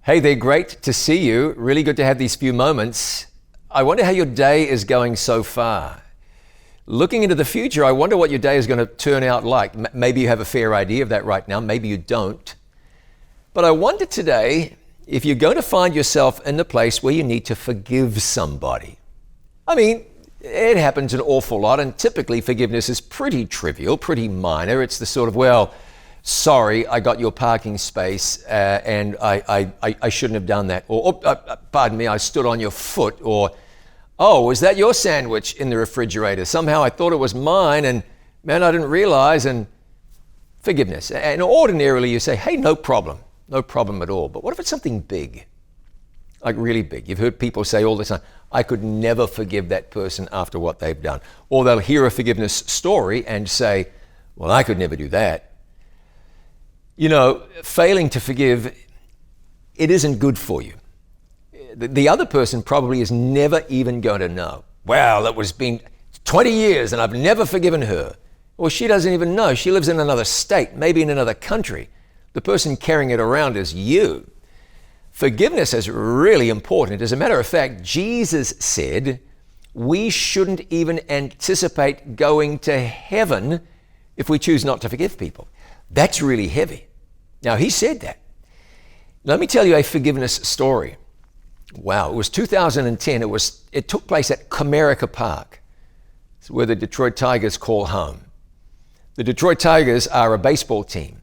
Hey there, great to see you. Really good to have these few moments. I wonder how your day is going so far. Looking into the future, I wonder what your day is going to turn out like. Maybe you have a fair idea of that right now, maybe you don't. But I wonder today if you're going to find yourself in the place where you need to forgive somebody. I mean, it happens an awful lot, and typically forgiveness is pretty trivial, pretty minor. It's the sort of, well, sorry, I got your parking space and I shouldn't have done that. Or, pardon me, I stood on your foot. Or, oh, was that your sandwich in the refrigerator? Somehow I thought it was mine and man, I didn't realize. And forgiveness. And ordinarily you say, hey, no problem at all. But what if it's something big? Like really big. You've heard people say all the time, I could never forgive that person after what they've done. Or they'll hear a forgiveness story and say, well, I could never do that. You know, failing to forgive, it isn't good for you. The other person probably is never even going to know. Well, it was been 20 years and I've never forgiven her. Well, she doesn't even know. She lives in another state, maybe in another country. The person carrying it around is you. Forgiveness is really important. As a matter of fact, Jesus said we shouldn't even anticipate going to heaven if we choose not to forgive people. That's really heavy. Now, he said that. Let me tell you a forgiveness story. Wow, it was 2010. It took place at Comerica Park. It's where the Detroit Tigers call home. The Detroit Tigers are a baseball team.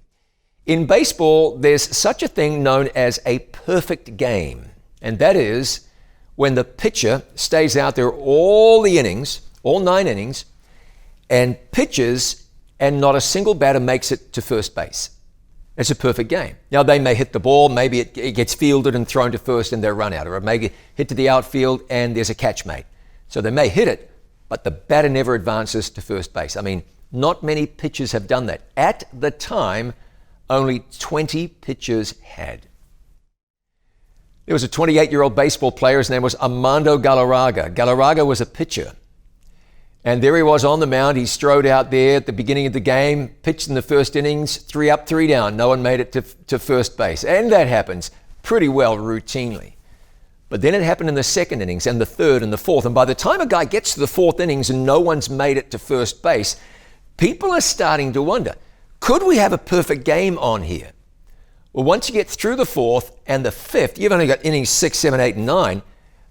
In baseball, there's such a thing known as a perfect game. And that is when the pitcher stays out there all the innings, all 9 innings, and pitches and not a single batter makes it to first base. It's a perfect game. Now, they may hit the ball, maybe it gets fielded and thrown to first and they're run out, or it may hit to the outfield and there's a catch made. So they may hit it, but the batter never advances to first base. I mean, not many pitchers have done that. At the time, only 20 pitchers had. There was a 28-year-old baseball player. His name was Armando Galarraga. Galarraga was a pitcher. And there he was on the mound. He strode out there at the beginning of the game, pitched in the first innings, 3 up, 3 down. No one made it to first base. And that happens pretty well routinely. But then it happened in the second innings and the third and the fourth. And by the time a guy gets to the fourth innings and no one's made it to first base, people are starting to wonder, could we have a perfect game on here? Well, once you get through the fourth and the fifth, you've only got innings 6, 7, 8, and 9.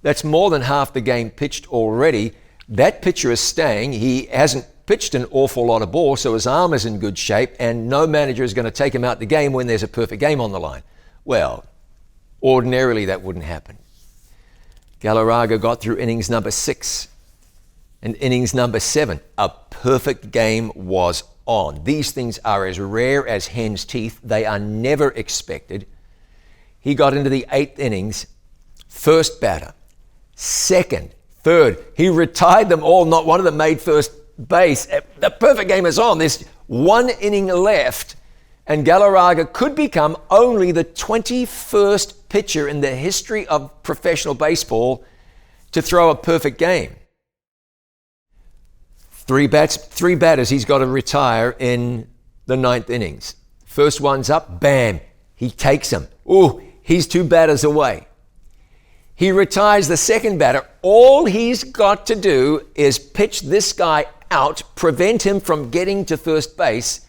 That's more than half the game pitched already. That pitcher is staying. He hasn't pitched an awful lot of balls, so his arm is in good shape, and no manager is going to take him out the game when there's a perfect game on the line. Well, ordinarily that wouldn't happen. Galarraga got through innings number 6 and innings number 7. A perfect game was on. These things are as rare as hen's teeth. They are never expected. He got into the 8th innings, first batter, second, third. He retired them all. Not one of them made first base. The perfect game is on. There's 1 inning left, and Galarraga could become only the 21st pitcher in the history of professional baseball to throw a perfect game. 3 batters he's got to retire in the 9th innings. First one's up, bam, he takes him. Ooh, he's 2 batters away. He retires the second batter. All he's got to do is pitch this guy out, prevent him from getting to first base,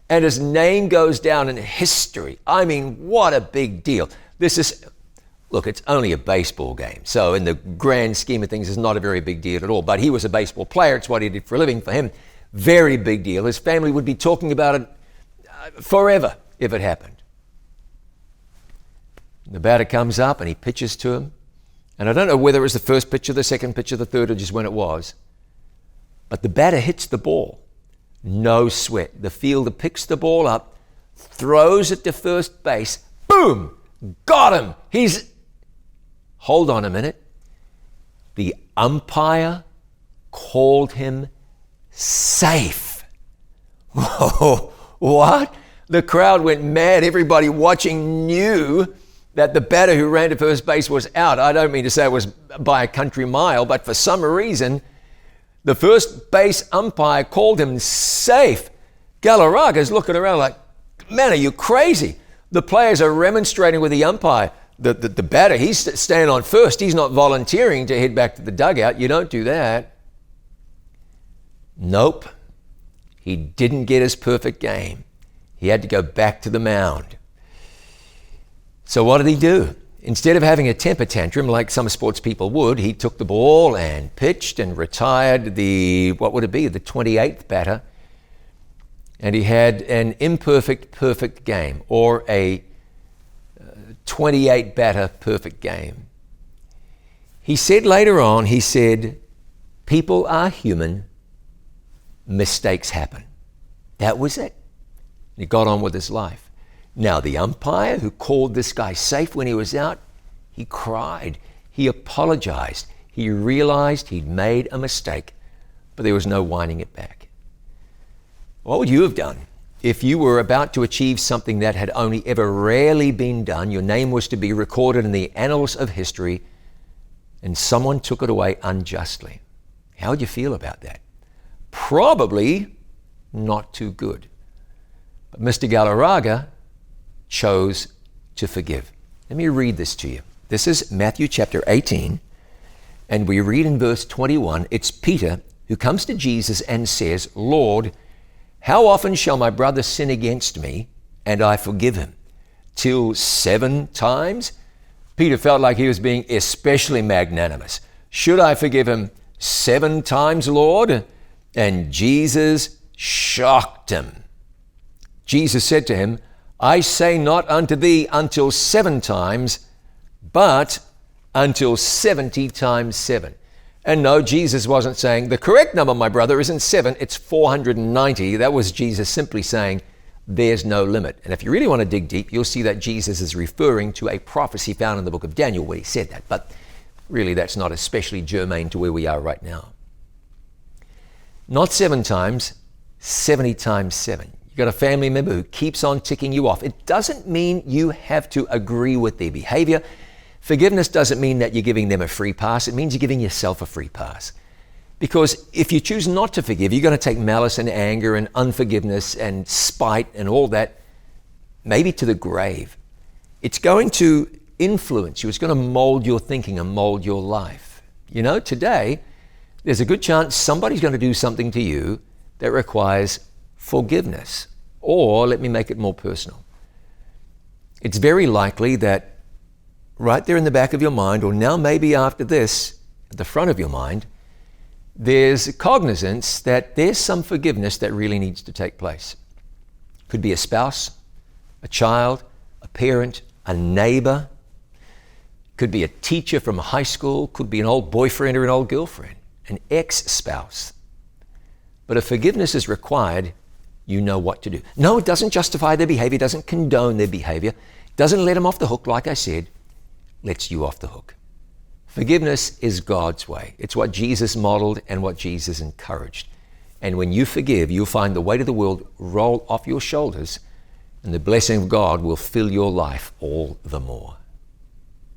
and his name goes down in history. I mean, what a big deal. Look, it's only a baseball game. So in the grand scheme of things, it's not a very big deal at all. But he was a baseball player. It's what he did for a living. For him, very big deal. His family would be talking about it forever if it happened. The batter comes up and he pitches to him. And I don't know whether it was the first pitch or the second pitch or the third or just when it was. But the batter hits the ball. No sweat. The fielder picks the ball up, throws it to first base. Boom! Got him! Hold on a minute. The umpire called him safe. Whoa, what? The crowd went mad. Everybody watching knew that the batter who ran to first base was out. I don't mean to say it was by a country mile, but for some reason, the first base umpire called him safe. Galarraga's looking around like, man, are you crazy? The players are remonstrating with the umpire. the batter, he's standing on first. He's not volunteering to head back to the dugout. You don't do that. Nope. He didn't get his perfect game. He had to go back to the mound. So what did he do? Instead of having a temper tantrum like some sports people would, he took the ball and pitched and retired the 28th batter. And he had an imperfect perfect game, or a 28 batter perfect game. He said later on, people are human, mistakes happen. That was it. He got on with his life. Now, the umpire who called this guy safe when he was out, he cried, he apologized, he realized he'd made a mistake, but there was no winding it back. What would you have done if you were about to achieve something that had only ever rarely been done? Your name was to be recorded in the annals of history, and someone took it away unjustly. How would you feel about that? Probably not too good. But Mr. Galarraga chose to forgive. Let me read this to you. This is Matthew chapter 18, and we read in verse 21, it's Peter who comes to Jesus and says, Lord, how often shall my brother sin against me and I forgive him? Till 7 times? Peter felt like he was being especially magnanimous. Should I forgive him 7 times, Lord? And Jesus shocked him. Jesus said to him, I say not unto thee until 7 times, but until 70 times 7. And no, Jesus wasn't saying, the correct number, my brother, isn't 7, it's 490. That was Jesus simply saying, there's no limit. And if you really want to dig deep, you'll see that Jesus is referring to a prophecy found in the book of Daniel where he said that. But really, that's not especially germane to where we are right now. Not 7 times, 70 times 7. You've got a family member who keeps on ticking you off. It doesn't mean you have to agree with their behavior. Forgiveness doesn't mean that you're giving them a free pass. It means you're giving yourself a free pass. Because if you choose not to forgive, you're going to take malice and anger and unforgiveness and spite and all that, maybe to the grave. It's going to influence you. It's going to mold your thinking and mold your life. You know, today, there's a good chance somebody's going to do something to you that requires forgiveness. Or, let me make it more personal. It's very likely that right there in the back of your mind, or now maybe after this, at the front of your mind, there's cognizance that there's some forgiveness that really needs to take place. Could be a spouse, a child, a parent, a neighbor. Could be a teacher from high school. Could be an old boyfriend or an old girlfriend, an ex-spouse. But if forgiveness is required, you know what to do. No, it doesn't justify their behavior, doesn't condone their behavior, doesn't let them off the hook, like I said, lets you off the hook. Forgiveness is God's way. It's what Jesus modeled and what Jesus encouraged. And when you forgive, you'll find the weight of the world roll off your shoulders, and the blessing of God will fill your life all the more.